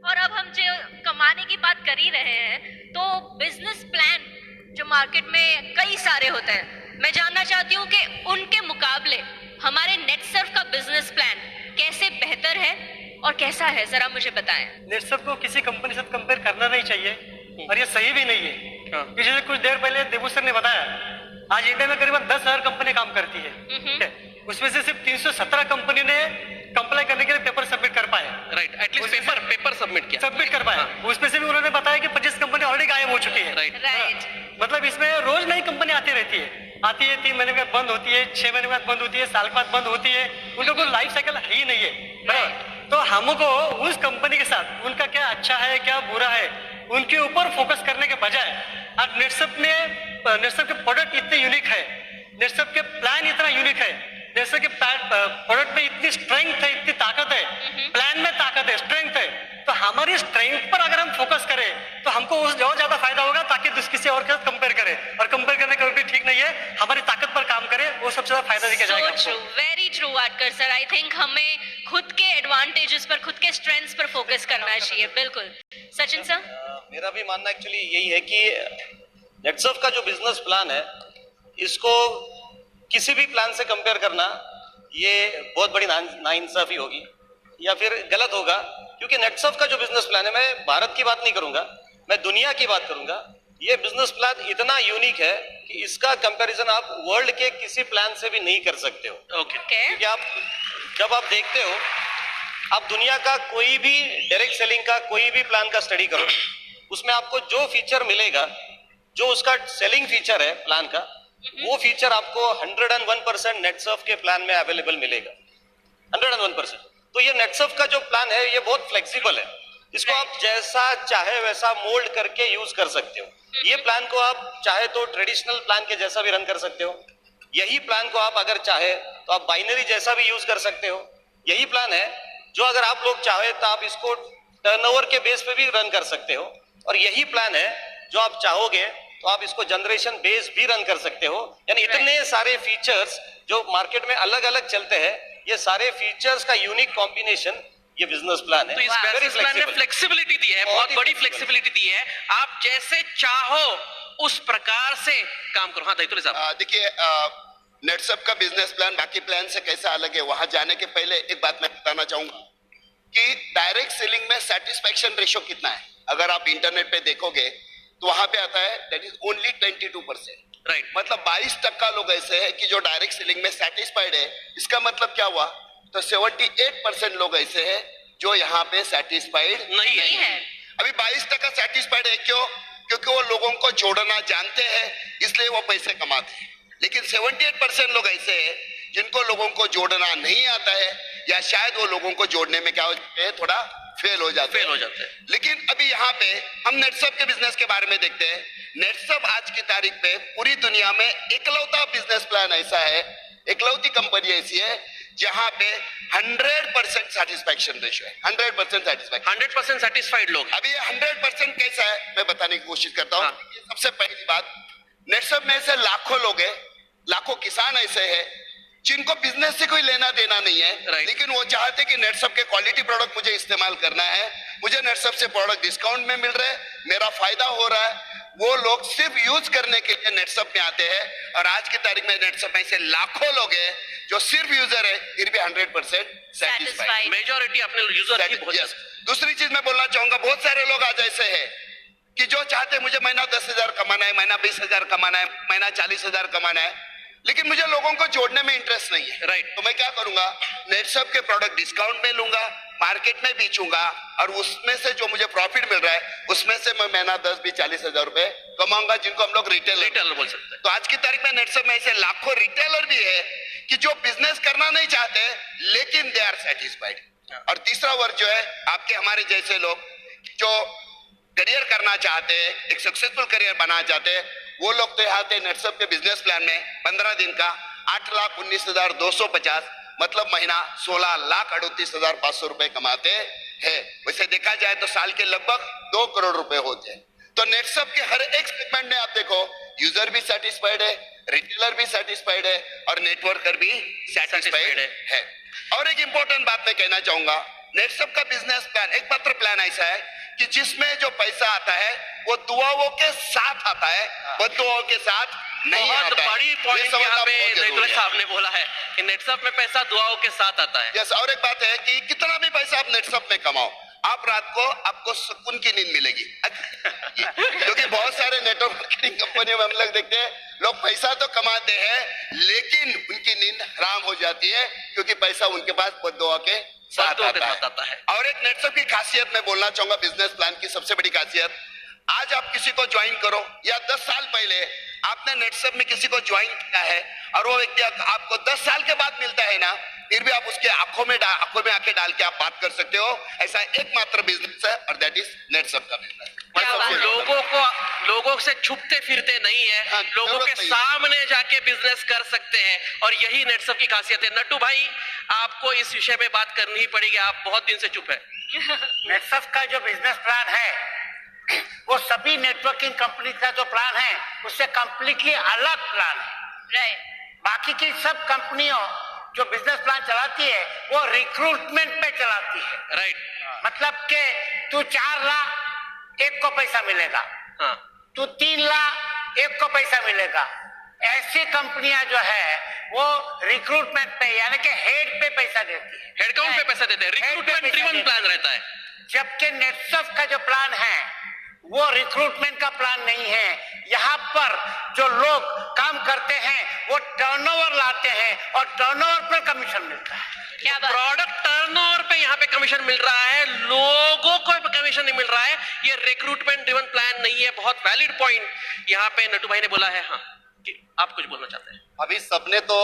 और अब हम जो कमाने की बात कर ही रहे हैं, तो बिजनेस प्लान जो मार्केट में कई सारे होते हैं, मैं जानना चाहती हूँ कि उनके मुकाबले हमारे नेटसर्फ का बिजनेस प्लान कैसे बेहतर है और कैसा है, जरा मुझे बताएं। नेटसर्फ को किसी कंपनी से कंपेयर करना नहीं चाहिए और ये सही भी नहीं है। कि जैसे कुछ देर पहले देबू सर ने बताया, आज इंडिया में करीबन 10,000 कंपनी काम करती है, ठीक है? उसमें से सिर्फ 317 कंपनी ने कंप्लाई करने के लिए पेपर सबमिट कर पाए। राइट, एटलीस्ट पेपर सबमिट कर पाए। उसमें से भी उन्होंने बताया कि 25 कंपनी ऑलरेडी गायब हो चुकी है। राइट। मतलब इसमें रोज नई कंपनी आती रहती है, 3 महीने के बाद बंद होती है, 6 महीने के बाद बंद होती है, साल के बाद बंद होती है, उनका कोई लाइफ साइकिल है ही नहीं है, बराबर? तो हमको उस कंपनी के साथ उनका क्या अच्छा है क्या बुरा है उनके ऊपर फोकस करने के बजाय, आज नेटसर्फ के प्रोडक्ट इतने यूनिक है, नेटसर्फ के प्लान इतना यूनिक है, नेटसर्फ के प्रोडक्ट में इतनी स्ट्रेंथ है, इतनी ताकत है, प्लान में ताकत है, स्ट्रेंथ है, तो हमारी स्ट्रेंथ पर अगर हम फोकस करें तो हमको उस और ज्यादा फायदा होगा, ताकि किसी और के साथ कंपेयर करें, और कंपेयर करने का भी ठीक नहीं है, हमारी ताकत पर काम करें, वो सबसे ज्यादा फायदा दिखा जाएगा। So true, very true Vatkar sir. I think हमें खुद के एडवांटेजेस पर, खुद के स्ट्रेंथ्स पर फोकस करना चाहिए। बिल्कुल सचिन सर। मेरा भी मानना एक्चुअली यही है कि नेटसर्फ का जो बिजनेस प्लान है, इसको किसी भी प्लान से कंपेयर करना ये बहुत बड़ी नाइंसाफी होगी या फिर गलत होगा, क्योंकि नेटसर्फ का जो बिजनेस प्लान है, मैं भारत की बात नहीं करूंगा, मैं दुनिया की बात करूंगा, ये बिजनेस प्लान इतना यूनिक है कि इसका कंपैरिजन आप वर्ल्ड के किसी प्लान से भी नहीं कर सकते हो। ओके। क्योंकि जब आप देखते हो, आप दुनिया का कोई भी डायरेक्ट सेलिंग का कोई भी प्लान का स्टडी करो, उसमें आपको जो फीचर मिलेगा, जो उसका सेलिंग फीचर है प्लान का, वो फीचर आपको 101% नेटसर्फ के प्लान में अवेलेबल मिलेगा, 101%। तो ये नेटसर्फ का जो प्लान है ये बहुत फ्लेक्सिबल है, इसको आप जैसा चाहे वैसा मोल्ड करके यूज कर सकते हो। ये प्लान को आप चाहे तो ट्रेडिशनल प्लान के जैसा भी रन कर सकते हो, यही प्लान को आप अगर चाहे तो आप बाइनरी जैसा भी यूज कर सकते हो। यही प्लान है जो अगर आप लोग चाहे तो आप इसको टर्नओवर के बेस पे भी रन कर सकते हो, और यही प्लान है जो आप चाहोगे तो आप इसको जनरेशन बेस भी रन कर सकते हो। यानी इतने सारे फीचर्स जो मार्केट में अलग अलग चलते हैं, ये सारे फीचर्स का यूनिक कॉम्बिनेशन ये बिजनेस प्लान है। तो इस बिजनेस प्लान ने फ्लेक्सिबिलिटी दी है, बहुत बड़ी फ्लेक्सिबिलिटी दी है, आप जैसे चाहो उस प्रकार से काम करो। हाँ दैतुल्य साहब। देखिए, नेटसर्फ का बिजनेस प्लान बाकी प्लान से कैसा अलग है, वहां जाने के पहले एक बात मैं बताना चाहूंगा कि डायरेक्ट सेलिंग में सेटिस्फैक्शन रेशियो कितना है। अगर आप इंटरनेट पे देखोगे तो वहां पे आता है दैट इज ओनली 22%। राइट, मतलब 22% लोग ऐसे हैं कि जो डायरेक्ट सेलिंग में सेटिस्फाइड है। इसका मतलब क्या हुआ, तो 78% लोग ऐसे हैं जो यहाँ पे सेटिस्फाइड नहीं है। अभी 22% सेटिस्फाइड है, क्यों? क्योंकि वो लोगों को जोड़ना जानते हैं, इसलिए वो पैसे कमाते हैं। लेकिन 78% लोग ऐसे हैं जिनको लोगों को जोड़ना नहीं आता है, या शायद वो लोगों को जोड़ने में क्या होते हैं, थोड़ा फेल हो जाते हैं। लेकिन अभी यहाँ पे हम नेटसर्फ के बिजनेस के बारे में देखते हैं। नेटसर्फ आज की तारीख पे पूरी दुनिया में इकलौता बिजनेस प्लान ऐसा है, इकलौती कंपनी ऐसी है जहां पे 100% सेटिस्फैक्शन रेशियो है, 100% सेटिस्फैक्शन, 100% सेटिस्फाइड लोग। अभी 100% कैसा है मैं बताने की कोशिश करता हूँ। सबसे पहली बात, नेटसर्फ में ऐसे लाखों लोग हैं, लाखों किसान ऐसे हैं जिनको बिजनेस से कोई लेना देना नहीं है, लेकिन वो चाहते कि नेटसर्फ के क्वालिटी प्रोडक्ट मुझे इस्तेमाल करना है, मुझे नेटसर्फ से प्रोडक्ट डिस्काउंट में मिल रहा है, मेरा फायदा हो रहा है। वो लोग सिर्फ यूज करने के लिए नेटसर्फ में आते हैं, और आज की तारीख में नेटसर्फ में ऐसे लाखों लोग हैं जो सिर्फ यूजर है, फिर भी 100% सेटिस्फाइड। मेजॉरिटी अपने यूजर की बहुत। दूसरी चीज मैं बोलना चाहूंगा, बहुत सारे लोग आज ऐसे हैं कि जो चाहते मुझे महीना 10,000 कमाना है, महीना 20,000 कमाना है, महीना 40,000 कमाना है, लेकिन मुझे लोगों को जोड़ने में इंटरेस्ट नहीं है। राइट, तो मैं क्या करूंगा, नेटसर्फ के प्रोडक्ट डिस्काउंट में लूंगा, मार्केट में बेचूंगा, और उसमें से जो मुझे प्रॉफिट मिल रहा है उसमें से मैं महीना 10-20-40,000 रुपए कमाऊंगा, जिनको हम लोग रिटेलर बोल सकते हैं। तो आज की तारीख में नेटसर्फ में ऐसे लाखों रिटेलर भी है कि जो बिजनेस करना नहीं चाहते लेकिन दे आर सेटिस्फाइड। और तीसरा वर्ग जो है आपके हमारे जैसे लोग जो करियर करना चाहते हैं, एक सक्सेसफुल करियर बनाना चाहते हैं, वो लोग तो यहाँ थे नेटसर्फ के बिजनेस प्लान में 15 दिन का 8,19,250, मतलब महीना 16,38,500 रुपए कमाते हैं। वैसे देखा जाए तो साल के लगभग 2 करोड़ रुपए होते हैं। तो नेटसर्फ के हर एक सेगमेंट में आप देखो, यूजर भी सेटिस्फाइड है, रिटेलर भी सेटिस्फाइड है, और नेटवर्कर भी सेटिस्फाइड है। और एक इंपॉर्टेंट बात मैं कहना चाहूंगा, नेटसप का बिजनेस प्लान एकमात्र प्लान ऐसा है कि जिसमें जो पैसा आता है वो दुआओं के साथ आता है, बद्दुआओं के साथ नहीं बहुत आता है। बड़ी ये पॉइंट समझना यहाँ पे बहुत जरूरी नेटवर्क है। साहब ने बोला है कि नेटसप में पैसा दुआओं के साथ आता है। यस, और एक बात है कि कितना भी पैसा आप नेटसप में कमाओ, आप रात को आपको सुकून की नींद मिलेगी। क्योंकि बहुत सारे नेटवर्क मार्केटिंग कंपनियों में हम लोग देखते हैं, लोग पैसा तो कमाते हैं लेकिन उनकी नींद हराम हो जाती है क्योंकि पैसा उनके पास बद्दुआ के साथ बद्दुआ के आता साथ आता है। है। और एक नेटसप की खासियत मैं बोलना चाहूंगा, बिजनेस प्लान की सबसे बड़ी खासियत, आज आप किसी को ज्वाइन करो या 10 साल पहले आपने नेटसप में किसी को ज्वाइन किया है और वो व्यक्ति आपको 10 साल के बाद मिलता है ना, फिर भी आप उसके आंखों में आंखें डाल के आप बात कर सकते हो। ऐसा एकमात्र बिजनेस है और दैट इज नेटसप का बिजनेस। क्या बात है। लोगों से छुपते फिरते नहीं है, हाँ, लोगों के जरूरत नहीं है। सामने जाके बिजनेस कर सकते हैं और यही नेटसप की खासियत है। नट्टू भाई, आपको इस विषय में बात करनी ही पड़ेगी, आप बहुत दिन से चुप है। नेटसप का जो बिजनेस प्लान है वो सभी नेटवर्किंग कंपनी का जो प्लान है उससे कंप्लीटली अलग प्लान है। राइट। बाकी की सब कंपनियों जो बिजनेस प्लान चलाती है वो रिक्रूटमेंट पे चलाती है। राइट। मतलब कि तू 4 लाख एक को पैसा मिलेगा, हाँ। तू 3 लाख एक को पैसा मिलेगा। ऐसी कंपनियां जो है वो रिक्रूटमेंट पे यानी कि हेड पे पैसा देती है, हेडकाउंट पे पैसा देते हैं, Head पे रिक्रूटमेंट पैसा ड्रिवन देते प्लान हैं। रहता है। जबकि नेटसप का जो प्लान है वो रिक्रूटमेंट का प्लान नहीं है। यहाँ पर जो लोग काम करते हैं वो टर्नओवर लाते हैं और टर्नओवर पर कमीशन मिलता है। क्या बात। प्रोडक्ट टर्नओवर पे यहाँ पे कमीशन मिल रहा है, लोगों को कमीशन नहीं मिल रहा है। ये रिक्रूटमेंट ड्रिवन प्लान नहीं है। बहुत वैलिड पॉइंट यहाँ पे नट्टू भाई ने बोला है। हाँ, कि आप कुछ बोलना चाहते हैं? अभी सबने तो